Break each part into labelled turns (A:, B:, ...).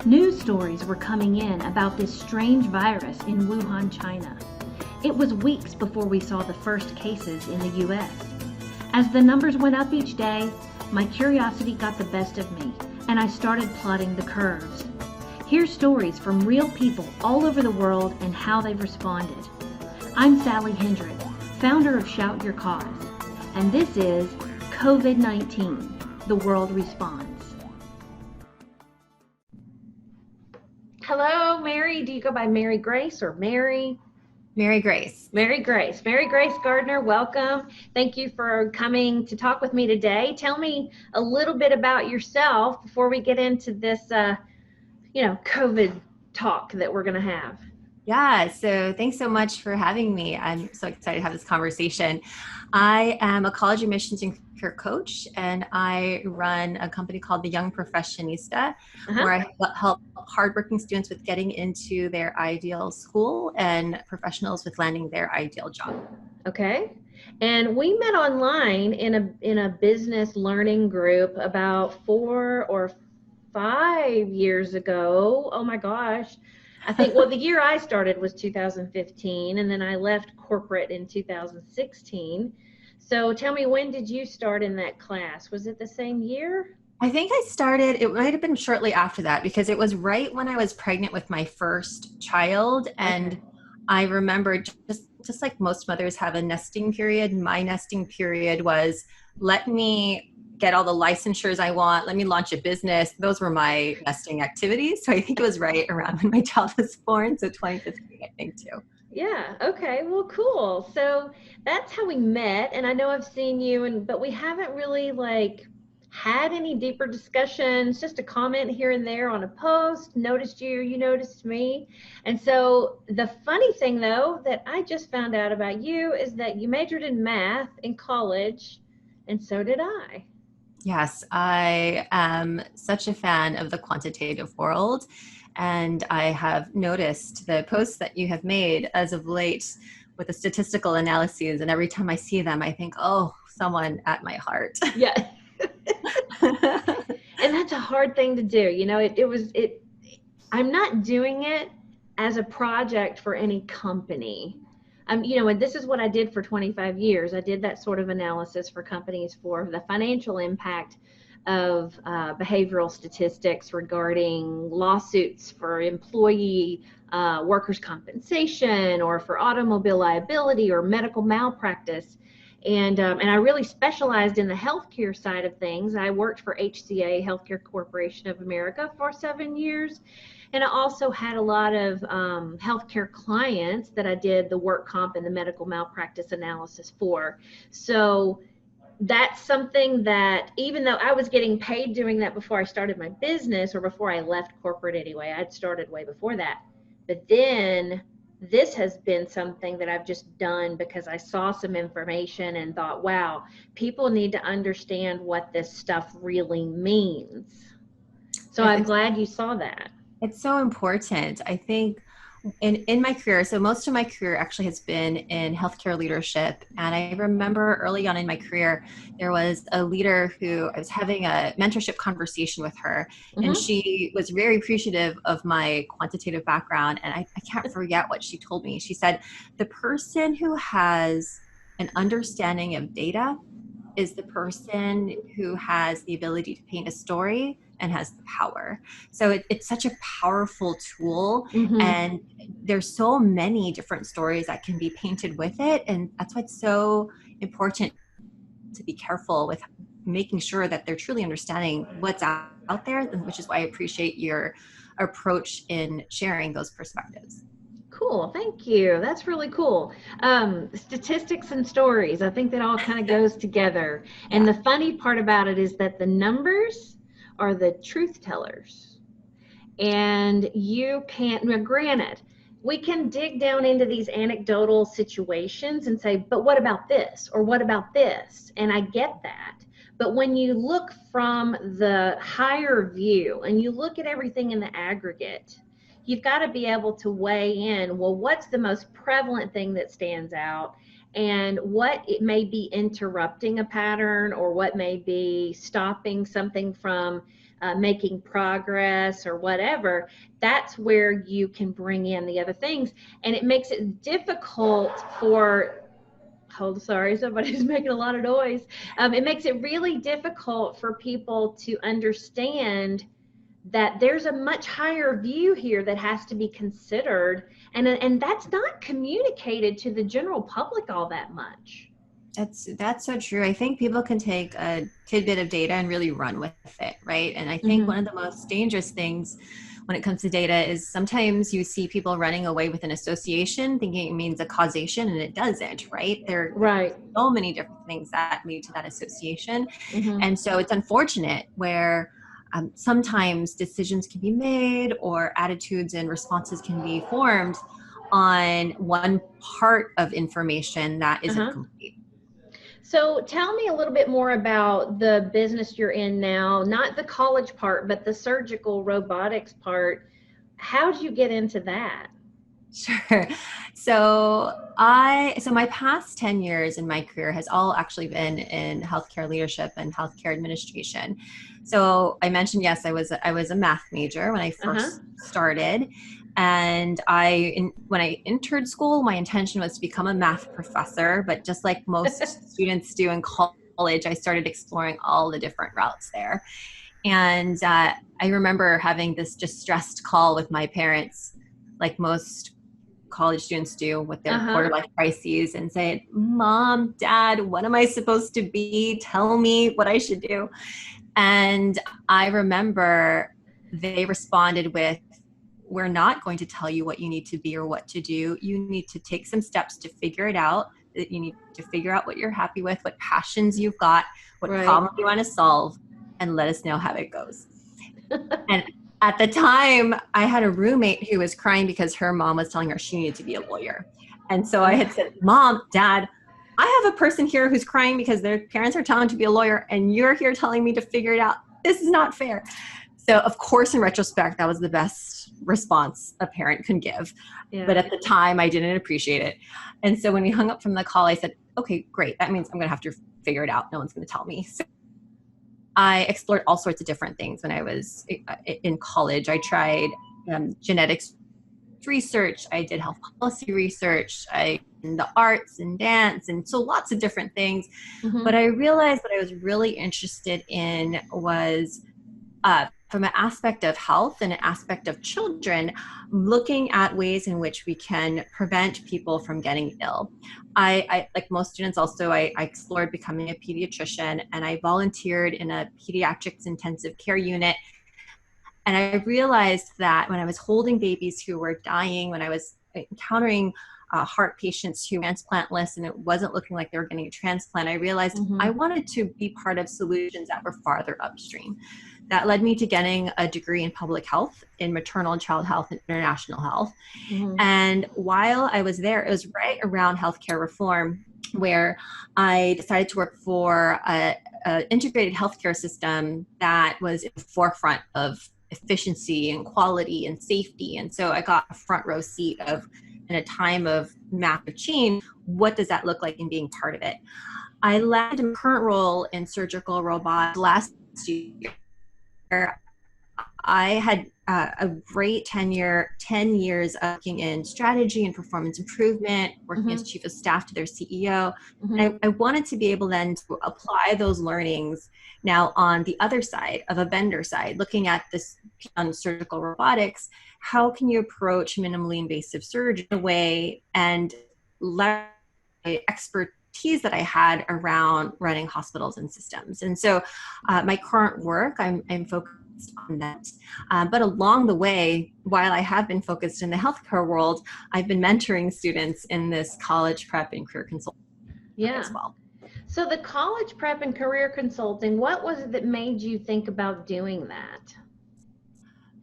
A: News stories were coming in about this strange virus in Wuhan, China. It was weeks before we saw the first cases in the US. As the numbers went up each day, my curiosity got the best of me, and I started plotting the curves. Here's stories from real people all over the world and how they've responded. I'm Sally Hendrick, founder of Shout Your Cause, and this is COVID-19, The World Responds. Hello, Mary. Do you go by Mary Grace or Mary?
B: Mary Grace.
A: Mary Grace. Mary Grace Gardner, welcome. Thank you for coming to talk with me today. Tell me a little bit about yourself before we get into this, COVID talk that we're going to have.
B: Yeah, so thanks so much for having me. I'm so excited to have this conversation. I am a college admissions and career coach, and I run a company called The Young Professionista, where I help hardworking students with getting into their ideal school and professionals with landing their ideal job.
A: Okay. And we met online in a business learning group about 4 or 5 years ago. Oh my gosh. I think, well, the year I started was 2015, and then I left corporate in 2016. So tell me, when did you start in that class? Was it the same year?
B: I think I started, it might have been shortly after that, because it was right when I was pregnant with my first child. And
A: Okay.
B: I remember just like most mothers have a nesting period, my nesting period was, let me get all the licensures I want, let me launch a business. Those were my nesting activities. So I think it was right around when my child was born. So 2015, I think too.
A: Yeah. Okay. Well, cool. So that's how we met. And I know I've seen you, but we haven't really had any deeper discussions, just a comment here and there on a post, noticed you, you noticed me. And so the funny thing though, that I just found out about you is that you majored in math in college, and so did I.
B: Yes, I am such a fan of the quantitative world, and I have noticed the posts that you have made as of late with the statistical analyses, and every time I see them, I think, oh, someone at my heart.
A: Yeah. And that's a hard thing to do. I'm not doing it as a project for any company. And this is what I did for 25 years. I did that sort of analysis for companies for the financial impact of behavioral statistics regarding lawsuits for employee workers' compensation, or for automobile liability or medical malpractice. And I really specialized in the healthcare side of things. I worked for HCA, Healthcare Corporation of America, for 7 years. And I also had a lot of healthcare clients that I did the work comp and the medical malpractice analysis for. So that's something that, even though I was getting paid doing that before I started my business, or before I left corporate anyway, I'd started way before that. But then this has been something that I've just done because I saw some information and thought, wow, people need to understand what this stuff really means. So I'm glad you saw that.
B: It's so important. I think in my career, so most of my career actually has been in healthcare leadership. And I remember early on in my career, there was a leader who I was having a mentorship conversation with her, and she was very appreciative of my quantitative background. And I can't forget what she told me. She said, the person who has an understanding of data is the person who has the ability to paint a story and has the power. So it's such a powerful tool, and there's so many different stories that can be painted with it. And that's why it's so important to be careful with making sure that they're truly understanding what's out there, which is why I appreciate your approach in sharing those perspectives.
A: Cool. Thank you. That's really cool. Statistics and stories. I think that all kind of goes together. And the funny part about it is that the numbers are the truth tellers. And you can't, now granted, we can dig down into these anecdotal situations and say, but what about this? Or what about this? And I get that. But when you look from the higher view and you look at everything in the aggregate, you've got to be able to weigh in, well, what's the most prevalent thing that stands out, and what it may be interrupting a pattern, or what may be stopping something from making progress or whatever, that's where you can bring in the other things. And it makes it difficult for, hold, sorry, somebody's making a lot of noise. It makes it really difficult for people to understand that there's a much higher view here that has to be considered, and that's not communicated to the general public all that much.
B: That's so true. I think people can take a tidbit of data and really run with it, right? And I think
A: Mm-hmm.
B: one of the most dangerous things when it comes to data is sometimes you see people running away with an association thinking it means a causation, and it doesn't, right? There's
A: Right.
B: so many different things that lead to that association.
A: Mm-hmm.
B: And so it's unfortunate where sometimes decisions can be made or attitudes and responses can be formed on one part of information that isn't
A: Uh-huh.
B: complete.
A: So tell me a little bit more about the business you're in now, not the college part, but the surgical robotics part. How did you get into that?
B: Sure. So my past 10 years in my career has all actually been in healthcare leadership and healthcare administration. So I mentioned, yes, I was a math major when I
A: Uh-huh.
B: first started. And when I entered school, my intention was to become a math professor, but just like most students do in college, I started exploring all the different routes there. And I remember having this distressed call with my parents, like most college students do with their
A: Uh-huh.
B: quarter life crises, and say, "Mom, Dad, what am I supposed to be? Tell me what I should do." And I remember they responded with, "We're not going to tell you what you need to be or what to do. You need to take some steps to figure it out. That you need to figure out what you're happy with, what passions you've got, what
A: Right.
B: problems you want to solve, and let us know how it goes." And at the time, I had a roommate who was crying because her mom was telling her she needed to be a lawyer. And so I had said, "Mom, Dad, I have a person here who's crying because their parents are telling them to be a lawyer, and you're here telling me to figure it out. This is not fair." So, of course, in retrospect, that was the best response a parent can give.
A: Yeah.
B: But at the time, I didn't appreciate it. And so when we hung up from the call, I said, "Okay, great. That means I'm going to have to figure it out. No one's going to tell me." So I explored all sorts of different things when I was in college. I tried genetics research. I did health policy research. I in the arts and dance, and so lots of different things.
A: Mm-hmm.
B: But I realized what I was really interested in was from an aspect of health and an aspect of children, looking at ways in which we can prevent people from getting ill. I like most students also, I explored becoming a pediatrician, and I volunteered in a pediatrics intensive care unit. And I realized that when I was holding babies who were dying, when I was encountering heart patients who were transplantless and it wasn't looking like they were getting a transplant, I realized
A: Mm-hmm.
B: I wanted to be part of solutions that were farther upstream. That led me to getting a degree in public health, in maternal and child health and international health.
A: Mm-hmm.
B: And while I was there, it was right around healthcare reform where I decided to work for an integrated healthcare system that was in the forefront of efficiency and quality and safety. And so I got a front row seat of, in a time of massive change, what does that look like in being part of it? I landed my current role in surgical robotics last year. I had a great tenure, 10 years of working in strategy and performance improvement, working as chief of staff to their CEO.
A: Mm-hmm.
B: And I wanted to be able then to apply those learnings now on the other side of a vendor side, looking at this on surgical robotics. How can you approach minimally invasive surgery in a way and leverage expertise that I had around running hospitals and systems? And so my current work, I'm focused on that. But along the way, while I have been focused in the healthcare world, I've been mentoring students in this college prep and career consulting as well.
A: So the college prep and career consulting, what was it that made you think about doing that?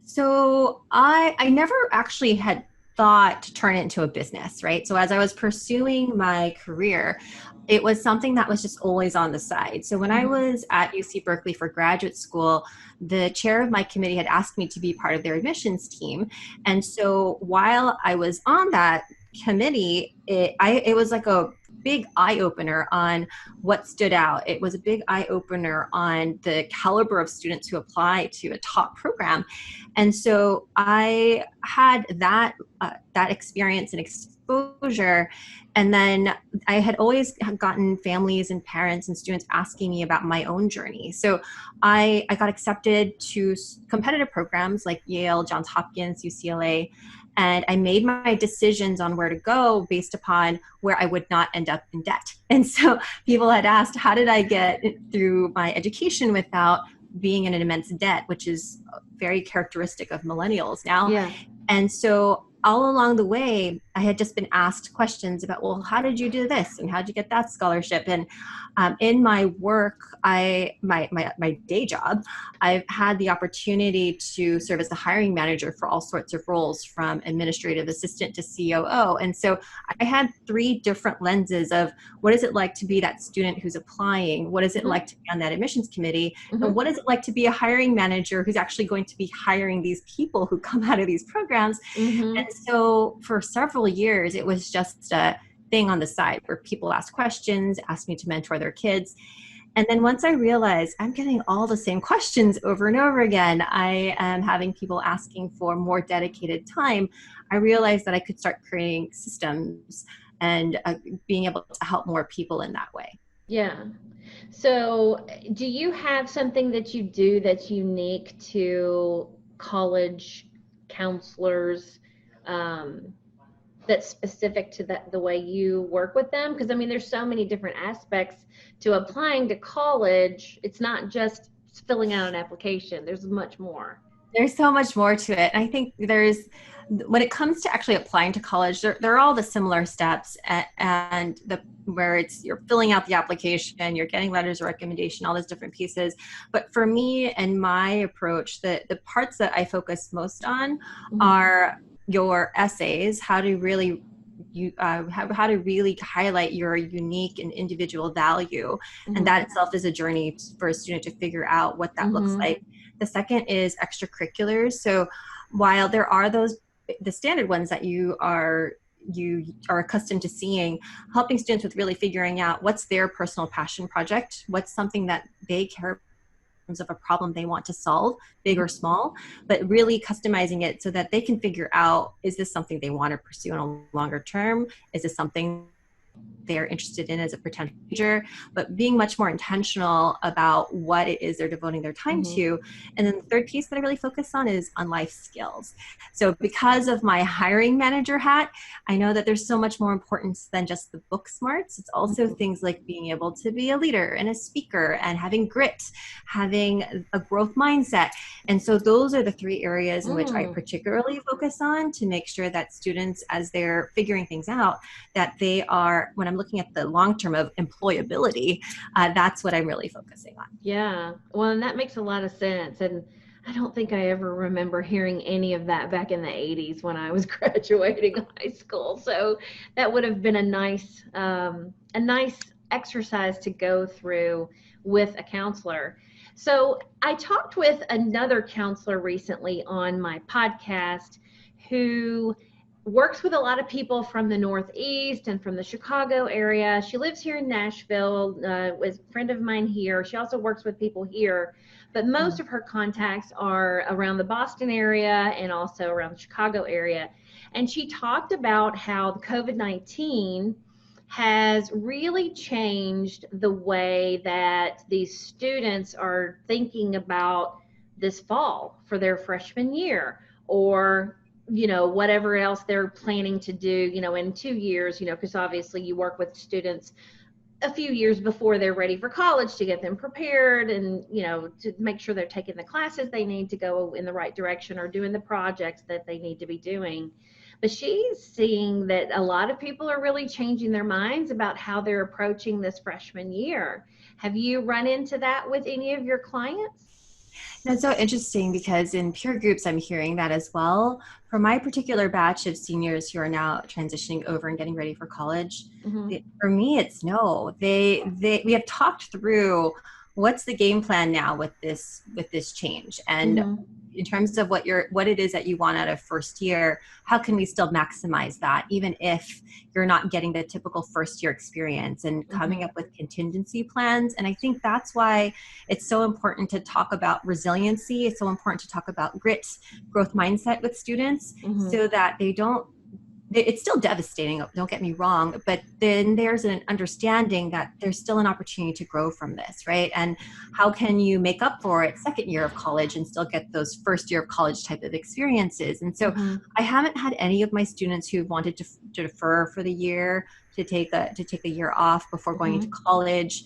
B: So I never actually had thought to turn it into a business, right? So as I was pursuing my career, it was something that was just always on the side. So when I was at UC Berkeley for graduate school, the chair of my committee had asked me to be part of their admissions team. And so while I was on that committee, it was like a big eye opener on what stood out. It was a big eye opener on the caliber of students who apply to a top program. And so I had that experience and exposure. And then I had always gotten families and parents and students asking me about my own journey. So I got accepted to competitive programs like Yale, Johns Hopkins, UCLA. And I made my decisions on where to go based upon where I would not end up in debt. And so people had asked, how did I get through my education without being in an immense debt, which is very characteristic of millennials now.
A: Yeah.
B: And so all along the way, I had just been asked questions about, well, how did you do this? And how did you get that scholarship? And in my work, my day job, I've had the opportunity to serve as the hiring manager for all sorts of roles, from administrative assistant to COO. And so I had 3 different lenses of what is it like to be that student who's applying? What is it like to be on that admissions committee? And what is it like to be a hiring manager who's actually going to be hiring these people who come out of these programs? And so for several years, it was just a thing on the side where people ask questions, ask me to mentor their kids. And then once I realized I'm getting all the same questions over and over again, I am having people asking for more dedicated time, I realized that I could start creating systems and being able to help more people in that way.
A: Yeah. So do you have something that you do that's unique to college counselors, that's specific to the way you work with them? Because I mean, there's so many different aspects to applying to college. It's not just filling out an application. There's much more.
B: There's so much more to it. And I think when it comes to actually applying to college, they're all the similar steps, and where you're filling out the application, you're getting letters of recommendation, all those different pieces. But for me and my approach, the parts that I focus most on are your essays, how to really highlight your unique and individual value. And that itself is a journey for a student to figure out what that looks like. The second is extracurriculars. So while there are the standard ones that you are accustomed to seeing, helping students with really figuring out what's their personal passion project, what's something that they care about in terms of a problem they want to solve, big or small, but really customizing it so that they can figure out, is this something they want to pursue in a longer term? Is this something they're interested in as a potential major? But being much more intentional about what it is they're devoting their time to. And then the third piece that I really focus on is on life skills. So because of my hiring manager hat, I know that there's so much more importance than just the book smarts. It's also things like being able to be a leader and a speaker, and having grit, having a growth mindset. And so those are the 3 areas in which I particularly focus on, to make sure that students, as they're figuring things out, that they are, when I'm looking at the long term of employability, that's what I'm really focusing on.
A: Yeah. Well, and that makes a lot of sense. And I don't think I ever remember hearing any of that back in the 80s when I was graduating high school. So that would have been a nice exercise to go through with a counselor. So I talked with another counselor recently on my podcast who works with a lot of people from the Northeast and from the Chicago area. She lives here in Nashville, was a friend of mine here. She also works with people here, but most of her contacts are around the Boston area and also around the Chicago area. And she talked about how the COVID-19 has really changed the way that these students are thinking about this fall for their freshman year, or whatever else they're planning to do, in 2 years, because obviously you work with students a few years before they're ready for college to get them prepared and, to make sure they're taking the classes they need to go in the right direction, or doing the projects that they need to be doing. But she's seeing that a lot of people are really changing their minds about how they're approaching this freshman year. Have you run into that with any of your clients?
B: That's so interesting, because in peer groups, I'm hearing that as well. For my particular batch of seniors who are now transitioning over and getting ready for college, for me, it's no. We have talked through what's the game plan now with this change, and in terms of what it is that you want out of first year, how can we still maximize that, even if you're not getting the typical first year experience, and coming up with contingency plans. And I think that's why it's so important to talk about resiliency. It's so important to talk about grit, growth mindset with students, so that it's still devastating, don't get me wrong, but then there's an understanding that there's still an opportunity to grow from this, right? And how can you make up for it second year of college and still get those first year of college type of experiences? And so I haven't had any of my students who wanted to defer for the year, to take a year off before going into college.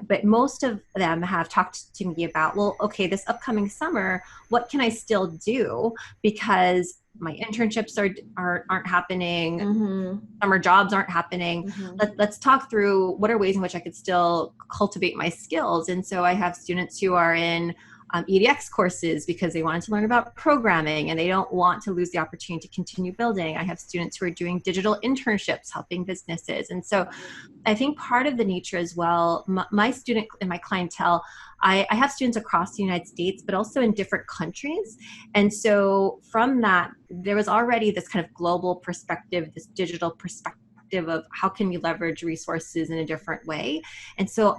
B: But most of them have talked to me about, well, okay, this upcoming summer, what can I still do? Because my internships aren't happening. Summer jobs aren't happening. Let's talk through what are ways in which I could still cultivate my skills. And so I have students who are in EDX courses because they wanted to learn about programming and they don't want to lose the opportunity to continue building. I have students who are doing digital internships, helping businesses. And so I think part of the nature as well, my student and my clientele, I have students across the United States, but also in different countries. And so from that, there was already this kind of global perspective, this digital perspective of how can we leverage resources in a different way. And so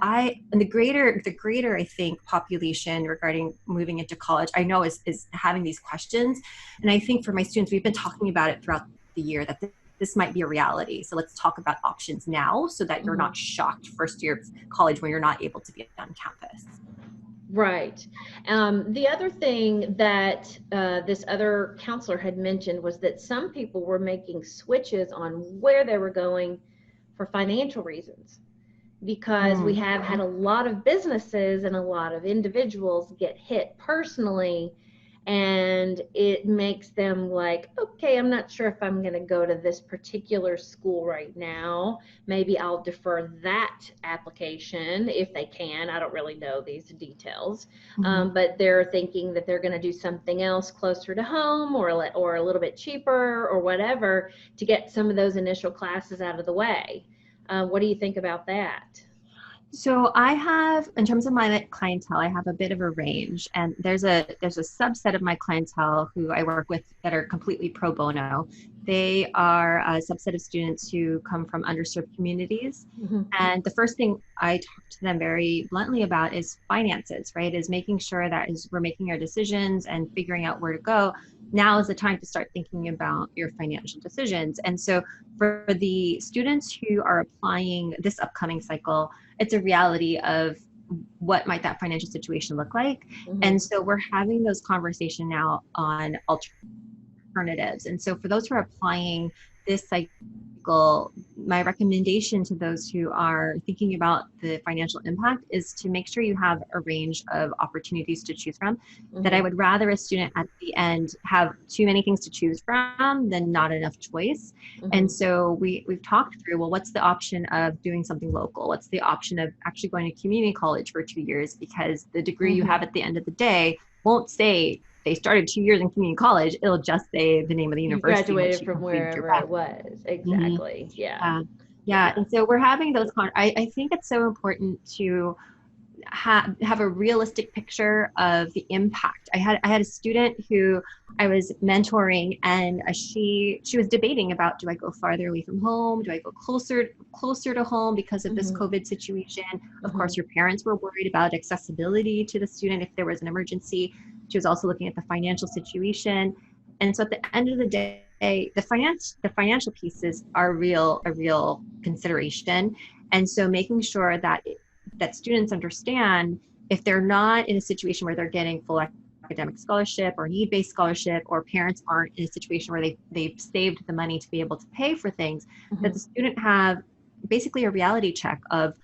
B: the greater I think population regarding moving into college, I know is having these questions. And I think for my students, we've been talking about it throughout the year that this might be a reality. So let's talk about options now so that you're not shocked first year of college when you're not able to be on campus.
A: Right. The other thing that this other counselor had mentioned was that some people were making switches on where they were going for financial reasons, because we have had a lot of businesses and a lot of individuals get hit personally, and it makes them like, okay, I'm not sure if I'm going to go to this particular school right now. Maybe I'll defer that application if they can. I don't really know these details, but they're thinking that they're going to do something else closer to home or a little bit cheaper or whatever to get some of those initial classes out of the way. What do you think about that?
B: So I have, in terms of my clientele, I have a bit of a range, and there's a subset of my clientele who I work with that are completely pro bono. They are a subset of students who come from underserved communities. And the first thing I talk to them very bluntly about is finances, right? Is making sure that as we're making our decisions and figuring out where to go, now is the time to start thinking about your financial decisions. And so for the students who are applying this upcoming cycle, it's a reality of what might that financial situation look like. And so we're having those conversations now on alternatives. And so for those who are applying this cycle, my recommendation to those who are thinking about the financial impact is to make sure you have a range of opportunities to choose from. That I would rather a student at the end have too many things to choose from than not enough choice. And so we've talked through, well, what's the option of doing something local? What's the option of actually going to community college for 2 years? Because the degree you have at the end of the day won't say they started 2 years in community college. It'll just say the name of the university.
A: You graduated from wherever it was. Exactly. Yeah.
B: And so we're having those I think it's so important to have a realistic picture of the impact. I had a student who I was mentoring, and she was debating about, do I go farther away from home? Do I go closer to home because of this COVID situation? Of course, your parents were worried about accessibility to the student if there was an emergency. She was also looking at the financial situation. And so at the end of the day, the financial pieces are a real consideration. And so making sure that students understand, if they're not in a situation where they're getting full academic scholarship or need-based scholarship, or parents aren't in a situation where they've saved the money to be able to pay for things, that the student have basically a reality check of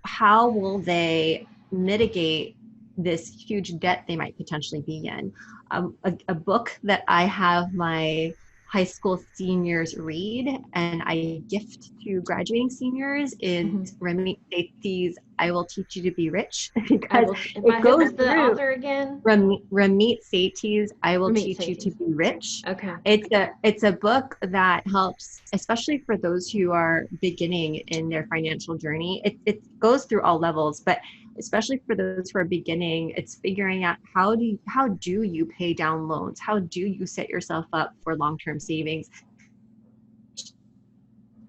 B: how will they mitigate this huge debt they might potentially be in. A book that I have my high school seniors read and I gift to graduating seniors is Ramit Sethi's "I Will Teach You to Be Rich," because it goes through
A: the author again.
B: Ramit Sethi's "I Will Teach You to Be Rich."
A: Okay.
B: It's a book that helps, especially for those who are beginning in their financial journey. It goes through all levels, but especially for those who are beginning, it's figuring out how do you pay down loans? How do you set yourself up for long-term savings?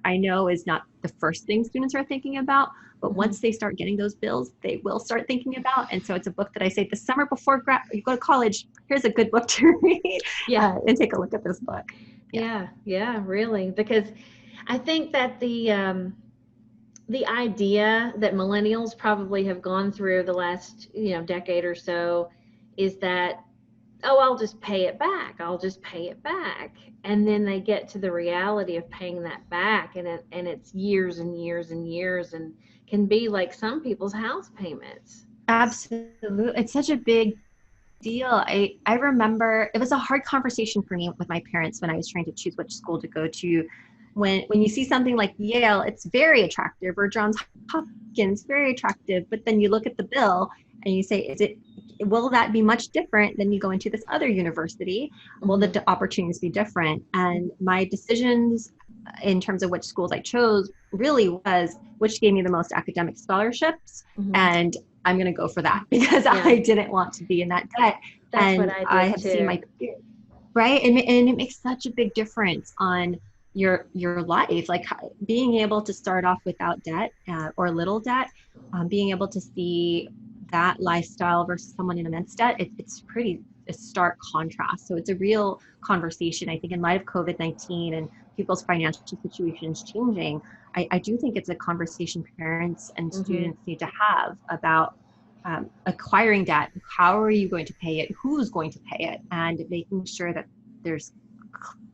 B: I know is not the first thing students are thinking about, but once they start getting those bills, they will start thinking about. And so it's a book that I say the summer before you go to college, here's a good book to read and take a look at this book.
A: Yeah, really. Because I think that the idea that millennials probably have gone through the last, decade or so is that, oh, I'll just pay it back. I'll just pay it back. And then they get to the reality of paying that back, and it's years and years and years, and can be like some people's house payments.
B: Absolutely. It's such a big deal. I remember it was a hard conversation for me with my parents when I was trying to choose which school to go to. When you see something like Yale, it's very attractive, or Johns Hopkins, very attractive, but then you look at the bill and you say, will that be much different than you go into this other university? Will the opportunities be different? And my decisions in terms of which schools I chose really was which gave me the most academic scholarships. And I'm going to go for that because I didn't want to be in that debt.
A: That's what I did
B: have
A: too.
B: seen my peers, right? And it makes such a big difference on your life, like being able to start off without debt or little debt, being able to see that lifestyle versus someone in immense debt. It's pretty a stark contrast. So it's a real conversation, I think, in light of COVID-19 and people's financial situations changing. I do think it's a conversation parents and students need to have about acquiring debt. How are you going to pay it? Who's going to pay it? And making sure that there's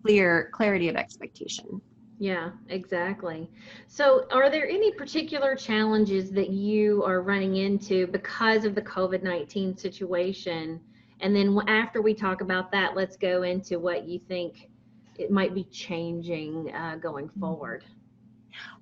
B: clarity of expectation.
A: Yeah, exactly. So are there any particular challenges that you are running into because of the COVID-19 situation? And then after we talk about that, let's go into what you think it might be changing going forward.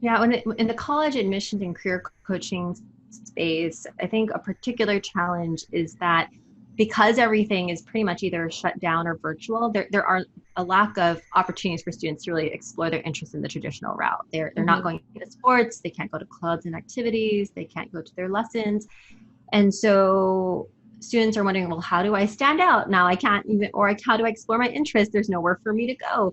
B: Yeah, in the college admissions and career coaching space, I think a particular challenge is that because everything is pretty much either shut down or virtual, there are a lack of opportunities for students to really explore their interests in the traditional route. They're not going to sports, they can't go to clubs and activities, they can't go to their lessons. And so students are wondering, well, how do I stand out? Now I can't even, or how do I explore my interests? There's nowhere for me to go.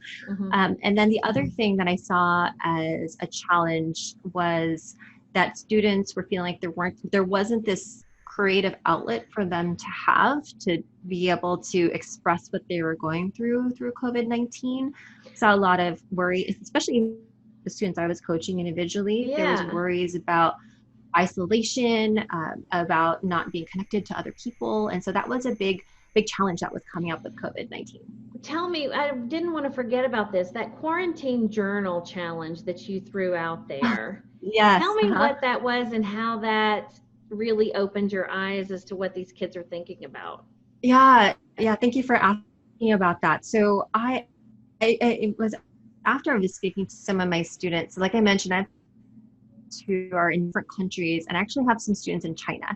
B: And then the other thing that I saw as a challenge was that students were feeling like there wasn't this creative outlet for them to have to be able to express what they were going through COVID-19. Saw a lot of worry, especially the students I was coaching individually. There was worries about isolation, about not being connected to other people. And so that was a big challenge that was coming up with COVID-19.
A: Tell me, I didn't want to forget about this, that quarantine journal challenge that you threw out there.
B: Yes.
A: Tell me what that was and how that really opened your eyes as to what these kids are thinking about.
B: Yeah. Thank you for asking about that. So it was after I was speaking to some of my students, like I mentioned, I have who are in different countries, and I actually have some students in China.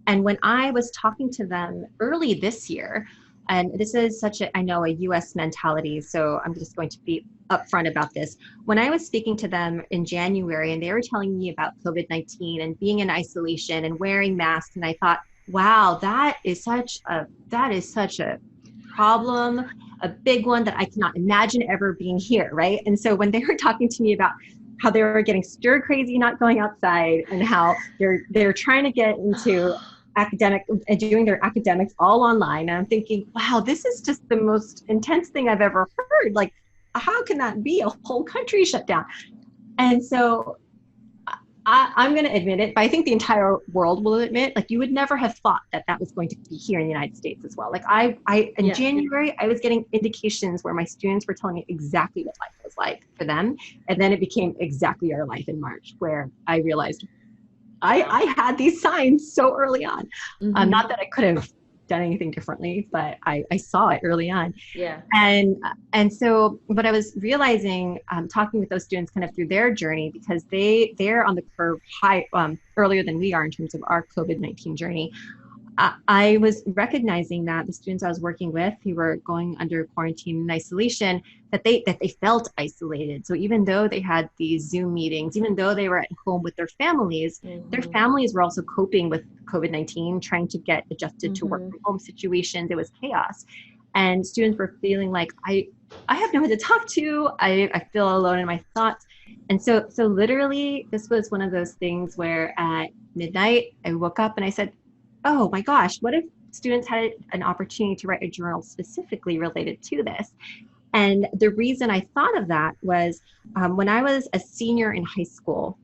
B: And when I was talking to them early this year, and this is I know a US mentality, so I'm just going to be upfront about this. When I was speaking to them in January and they were telling me about COVID-19 and being in isolation and wearing masks, and I thought, wow, that is such a problem, a big one that I cannot imagine ever being here, right? And so when they were talking to me about how they were getting stir crazy not going outside, and how they're trying to get into academic and doing their academics all online, and I'm thinking, wow, this is just the most intense thing I've ever heard. Like, how can that be? A whole country shut down. And so I'm going to admit it, but I think the entire world will admit, like, you would never have thought that was going to be here in the United States as well. Like in January, I was getting indications where my students were telling me exactly what life was like for them. And then it became exactly our life in March, where I realized I had these signs so early on. Not that I could have done anything differently, but I saw it early on.
A: Yeah.
B: And so, but I was realizing, talking with those students kind of through their journey, because they're on the curve high, earlier than we are in terms of our COVID-19 journey. I was recognizing that the students I was working with who were going under quarantine and isolation, that they felt isolated. So even though they had these Zoom meetings, even though they were at home with their families were also coping with COVID-19, trying to get adjusted to work from home situations. It was chaos. And students were feeling like, I have no one to talk to. I feel alone in my thoughts. And so literally this was one of those things where at midnight I woke up and I said, oh my gosh, what if students had an opportunity to write a journal specifically related to this? And the reason I thought of that was when I was a senior in high school,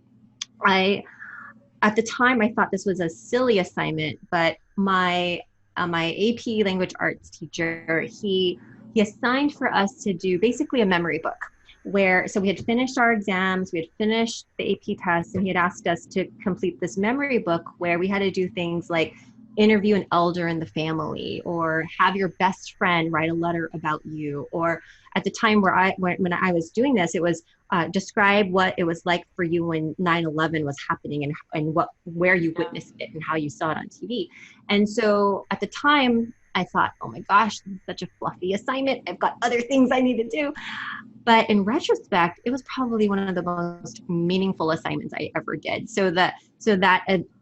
B: at the time I thought this was a silly assignment, but my AP language arts teacher, he assigned for us to do basically a memory book so we had finished our exams, we had finished the AP tests, and he had asked us to complete this memory book where we had to do things like interview an elder in the family, or have your best friend write a letter about you, or at the time when I was doing this, it was describe what it was like for you when 9/11 was happening, and where you witnessed it and how you saw it on TV. And so at the time I thought, oh my gosh, this is such a fluffy assignment. I've got other things I need to do. But in retrospect, it was probably one of the most meaningful assignments I ever did. So that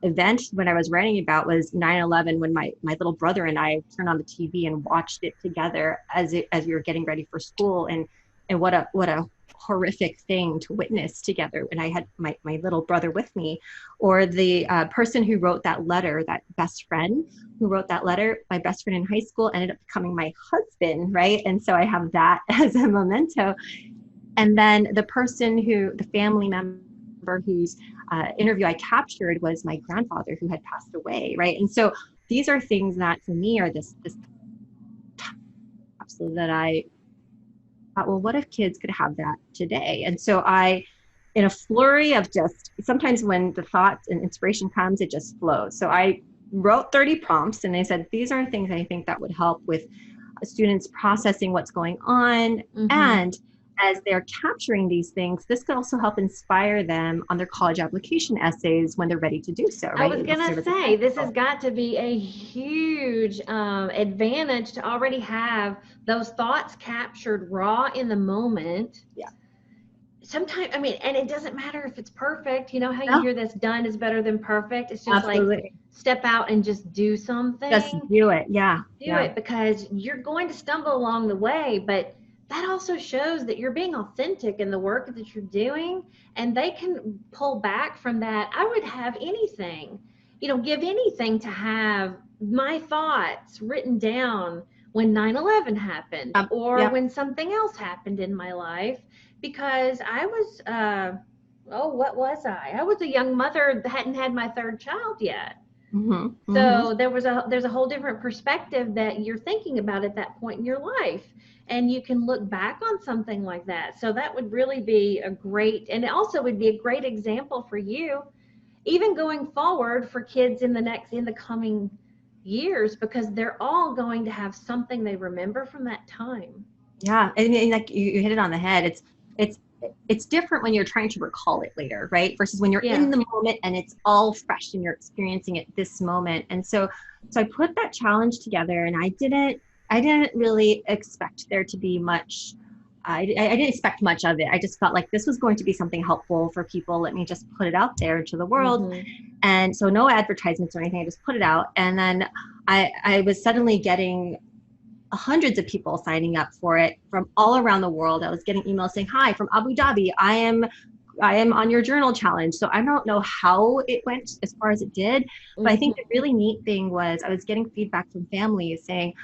B: event when I was writing about was 9/11, when my little brother and I turned on the TV and watched it together as we were getting ready for school, and what a horrific thing to witness together. And I had my little brother with me, or the person who wrote that letter, that best friend who wrote that letter, my best friend in high school ended up becoming my husband, right? And so I have that as a memento. And then the family member whose interview I captured was my grandfather, who had passed away, right? And so these are things that for me are this so that I thought, well, what if kids could have that today? And so in a flurry of just, sometimes when the thoughts and inspiration comes, it just flows. So I wrote 30 prompts, and I said, these are things I think that would help with students processing what's going on. And as they're capturing these things, this could also help inspire them on their college application essays when they're ready to do so, right?
A: I was going to say, this has got to be a huge advantage to already have those thoughts captured raw in the moment.
B: Yeah.
A: Sometimes, I mean, and it doesn't matter if it's perfect. You know how you hear this, done is better than perfect? It's just like, step out and just do something.
B: Just do it. Yeah.
A: Do it, because you're going to stumble along the way, but that also shows that you're being authentic in the work that you're doing, and they can pull back from that. I would have anything, give anything to have my thoughts written down when 9/11 happened, or when something else happened in my life, because I was, what was I? I was a young mother that hadn't had my third child yet. So there's a whole different perspective that you're thinking about at that point in your life. And you can look back on something like that. So that would really be and it also would be a great example for you, even going forward for kids in the coming years, because they're all going to have something they remember from that time.
B: Yeah, and like you hit it on the head. It's different when you're trying to recall it later, right? Versus when you're in the moment and it's all fresh and you're experiencing it this moment. And so I put that challenge together, and I didn't really expect there to be much. I didn't expect much of it. I just felt like this was going to be something helpful for people. Let me just put it out there into the world. And so no advertisements or anything. I just put it out. And then I was suddenly getting hundreds of people signing up for it from all around the world. I was getting emails saying, hi, from Abu Dhabi. I am on your journal challenge. So I don't know how it went as far as it did, but I think the really neat thing was I was getting feedback from families saying,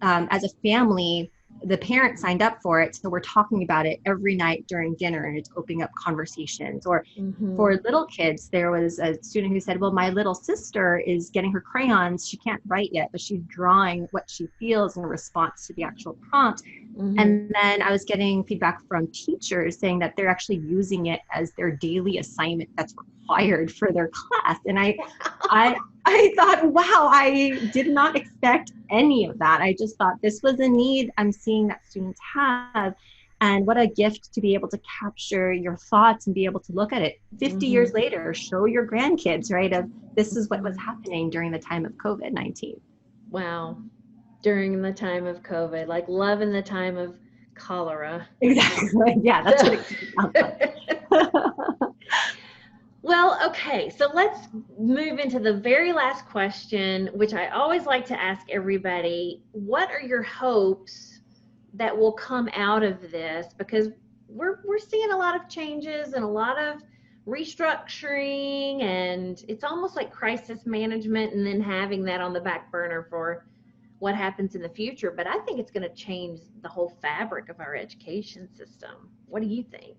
B: as a family, the parents signed up for it, so we're talking about it every night during dinner, and it's opening up conversations. Or for little kids, there was a student who said, well, my little sister is getting her crayons. She can't write yet, but she's drawing what she feels in response to the actual prompt. And then I was getting feedback from teachers saying that they're actually using it as their daily assignment that's required for their class. And I thought, wow, I did not expect any of that. I just thought this was a need I'm seeing that students have. And what a gift to be able to capture your thoughts and be able to look at it 50 years later, show your grandkids, right? Of this is what was happening during the time of COVID-19.
A: Wow. During the time of COVID, like love in the time of cholera.
B: Exactly. Yeah, that's what it sounds like.
A: Well, okay, so let's move into the very last question, which I always like to ask everybody. What are your hopes that will come out of this? Because we're seeing a lot of changes and a lot of restructuring, and it's almost like crisis management and then having that on the back burner for what happens in the future. But I think it's going to change the whole fabric of our education system. What do you think?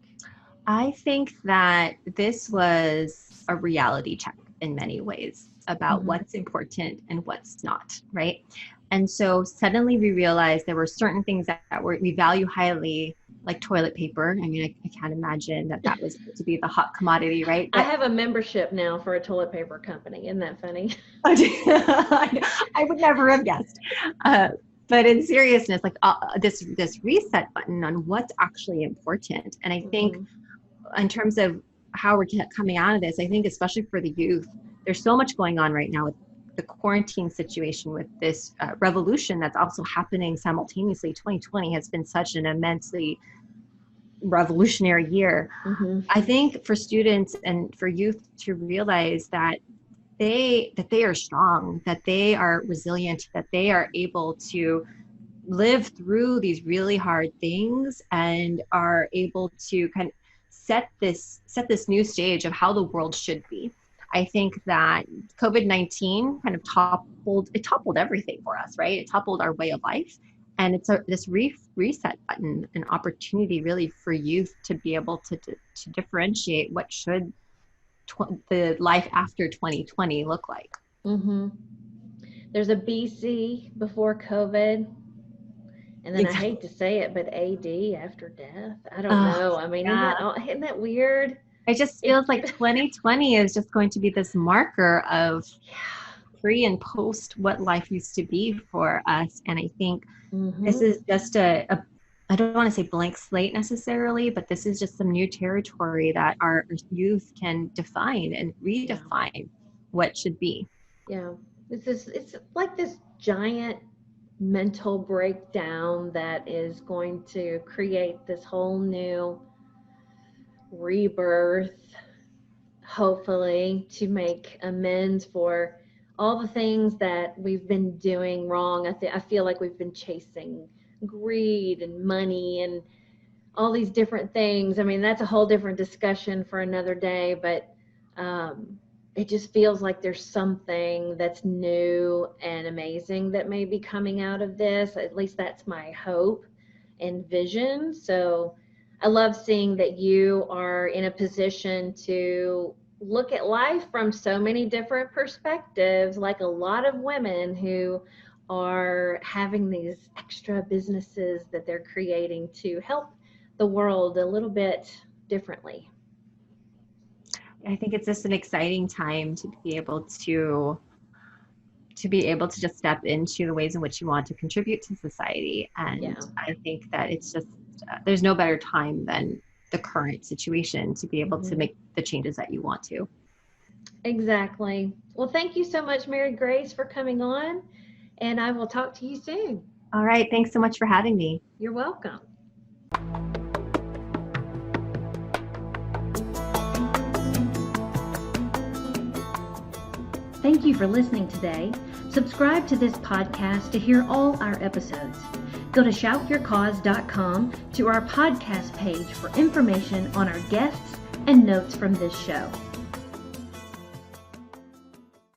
B: I think that this was a reality check in many ways about what's important and what's not, right? And so suddenly we realized there were certain things that we value highly, like toilet paper. I mean, I can't imagine that was to be the hot commodity, right?
A: But I have a membership now for a toilet paper company. Isn't that funny?
B: I would never have guessed. But in seriousness, like this reset button on what's actually important. And I think in terms of how we're coming out of this, I think especially for the youth, there's so much going on right now with the quarantine situation, with this revolution that's also happening simultaneously. 2020 has been such an immensely revolutionary year. I think for students and for youth to realize that they are strong, that they are resilient, that they are able to live through these really hard things and are able to kind of set this new stage of how the world should be. I think that COVID-19 kind of toppled everything for us, right? It toppled our way of life. And it's this reset button, an opportunity really for youth to be able to differentiate what should the life after 2020 look like.
A: There's a BC before COVID. And then exactly. I hate to say it, but AD after death. I don't know. I mean, isn't that weird?
B: It just feels like 2020 is just going to be this marker of pre and post what life used to be for us. And I think this is just I don't want to say blank slate necessarily, but this is just some new territory that our youth can define and redefine what should be.
A: Yeah, it's like this giant mental breakdown that is going to create this whole new rebirth, hopefully, to make amends for all the things that we've been doing wrong. I feel like we've been chasing greed and money and all these different things. I mean, that's a whole different discussion for another day, but it just feels like there's something that's new and amazing that may be coming out of this. At least that's my hope and vision. So I love seeing that you are in a position to look at life from so many different perspectives, like a lot of women who are having these extra businesses that they're creating to help the world a little bit differently.
B: I think it's just an exciting time to be able to just step into the ways in which you want to contribute to society. And I think that it's just, there's no better time than the current situation to be able to make the changes that you want to.
A: Exactly. Well, thank you so much, Mary Grace, for coming on, and I will talk to you soon.
B: All right. Thanks so much for having me.
A: You're welcome. Thank you for listening today. Subscribe to this podcast to hear all our episodes. Go to shoutyourcause.com to our podcast page for information on our guests and notes from this show.